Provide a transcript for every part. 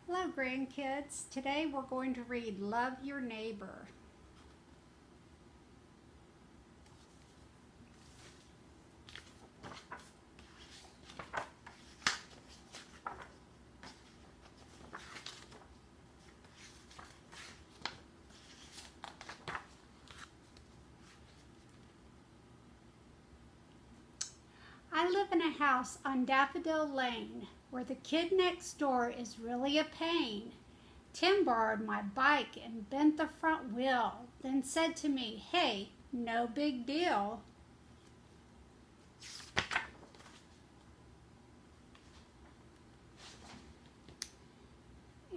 Hello, grandkids. Today we're going to read Love Your Neighbor. I live in a house on Daffodil Lane where the kid next door is really a pain. Tim borrowed my bike and bent the front wheel, then said to me, "Hey, no big deal."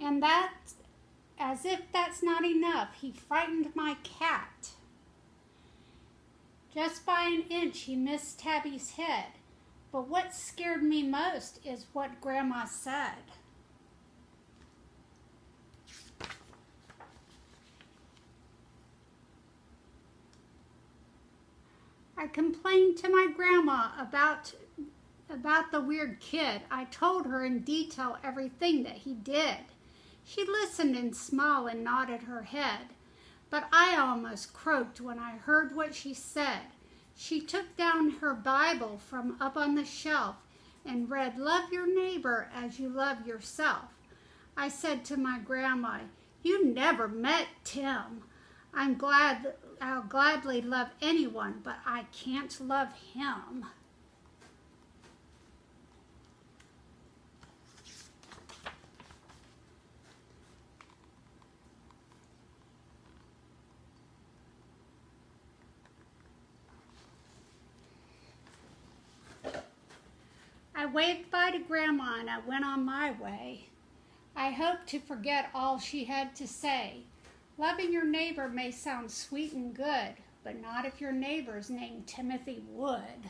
And that, as if that's not enough, he frightened my cat. Just by an inch he missed Tabby's head. But what scared me most is what Grandma said. I complained to my grandma about the weird kid. I told her in detail everything that he did. She listened and smiled and nodded her head, but I almost croaked when I heard what she said. She took down her Bible from up on the shelf and read, "Love your neighbor as you love yourself." I said to my grandma, "You never met Tim. I'll gladly love anyone, but I can't love him." I waved bye to Grandma and I went on my way. I hoped to forget all she had to say. Loving your neighbor may sound sweet and good, but not if your neighbor's named Timothy Wood.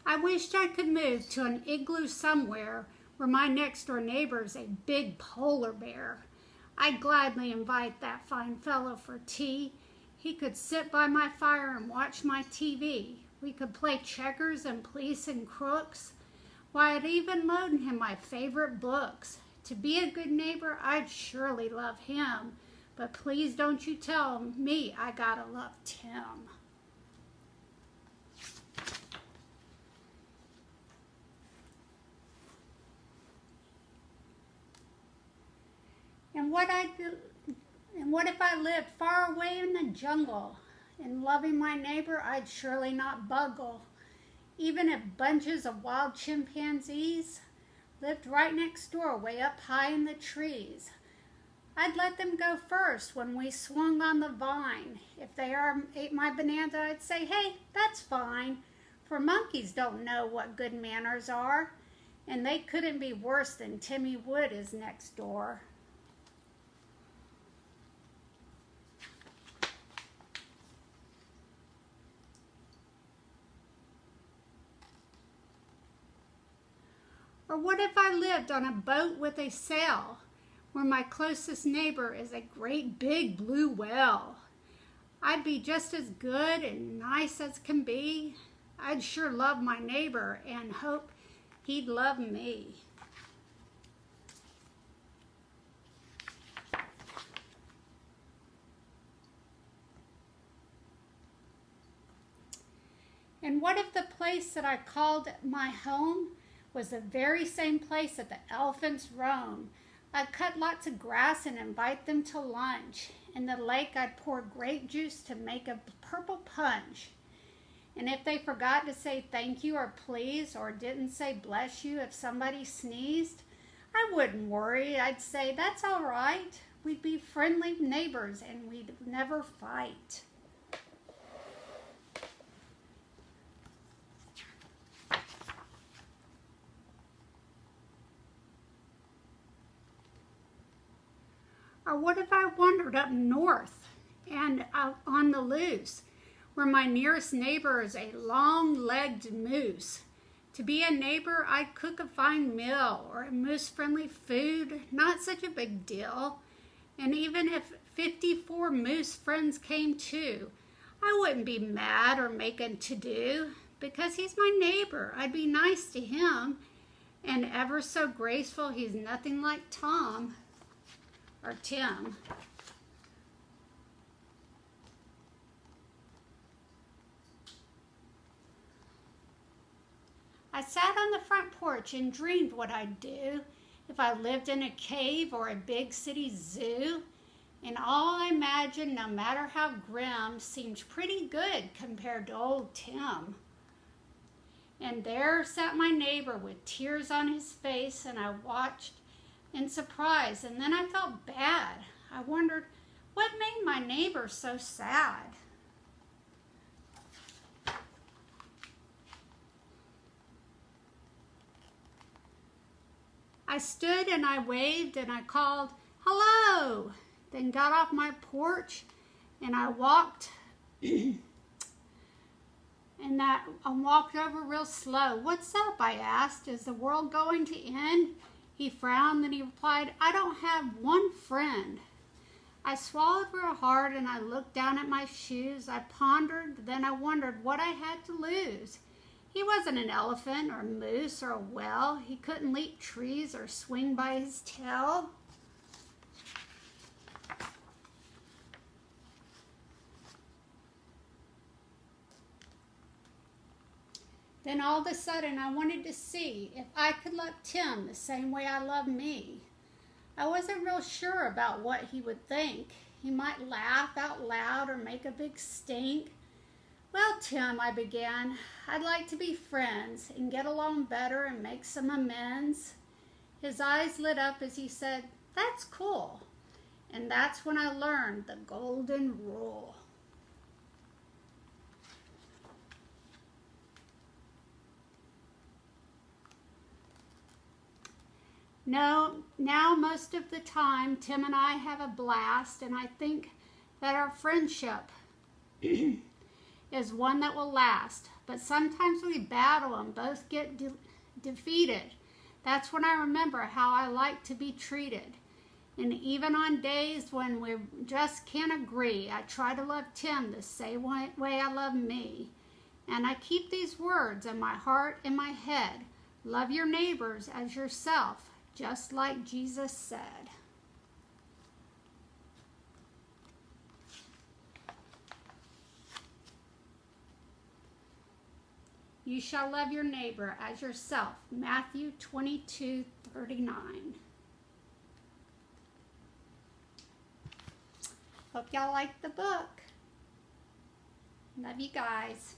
I wished I could move to an igloo somewhere where my next door neighbor's a big polar bear. I'd gladly invite that fine fellow for tea. He could sit by my fire and watch my TV. We could play checkers and police and crooks. Why, I'd even loan him my favorite books. To be a good neighbor, I'd surely love him. But please don't you tell me I gotta love Tim. And what if I lived far away in the jungle? In loving my neighbor, I'd surely not bungle. Even if bunches of wild chimpanzees lived right next door, way up high in the trees, I'd let them go first when we swung on the vine. If they ate my banana, I'd say, "Hey, that's fine." For monkeys don't know what good manners are, and they couldn't be worse than Timmy Wood is next door. Or what if I lived on a boat with a sail, where my closest neighbor is a great big blue whale? I'd be just as good and nice as can be. I'd sure love my neighbor and hope he'd love me. And what if the place that I called my home was the very same place that the elephants roam? I'd cut lots of grass and invite them to lunch. In the lake, I'd pour grape juice to make a purple punch. And if they forgot to say thank you or please, or didn't say bless you if somebody sneezed, I wouldn't worry. I'd say, "That's all right." We'd be friendly neighbors and we'd never fight. Or what if I wandered up north and out on the loose, where my nearest neighbor is a long-legged moose? To be a neighbor, I'd cook a fine meal or a moose-friendly food, not such a big deal. And even if 54 moose friends came too, I wouldn't be mad or make a to-do because he's my neighbor. I'd be nice to him. And ever so graceful, he's nothing like Tom or Tim. I sat on the front porch and dreamed what I'd do if I lived in a cave or a big city zoo. And all I imagined, no matter how grim, seemed pretty good compared to old Tim. And there sat my neighbor with tears on his face, and I watched in surprise. And then I felt bad. I wondered, what made my neighbor so sad? I stood and I waved and I called, hello, then got off my porch and I walked walked over real slow. What's up? I asked. Is the world going to end? He frowned, then he replied, I don't have one friend. I swallowed real hard and I looked down at my shoes. I pondered, then I wondered what I had to lose. He wasn't an elephant or a moose or a whale. He couldn't leap trees or swing by his tail. Then all of a sudden I wanted to see if I could love Tim the same way I love me. I wasn't real sure about what he would think. He might laugh out loud or make a big stink. Well, Tim, I began, I'd like to be friends and get along better and make some amends. His eyes lit up as he said, that's cool. And that's when I learned the golden rule. No, now most of the time, Tim and I have a blast, and I think that our friendship is one that will last. But sometimes we battle and both get defeated. That's when I remember how I like to be treated. And even on days when we just can't agree, I try to love Tim the same way I love me. And I keep these words in my heart and my head. Love your neighbors as yourself, just like Jesus said. You shall love your neighbor as yourself. Matthew 22:39. Hope y'all like the book. Love you guys.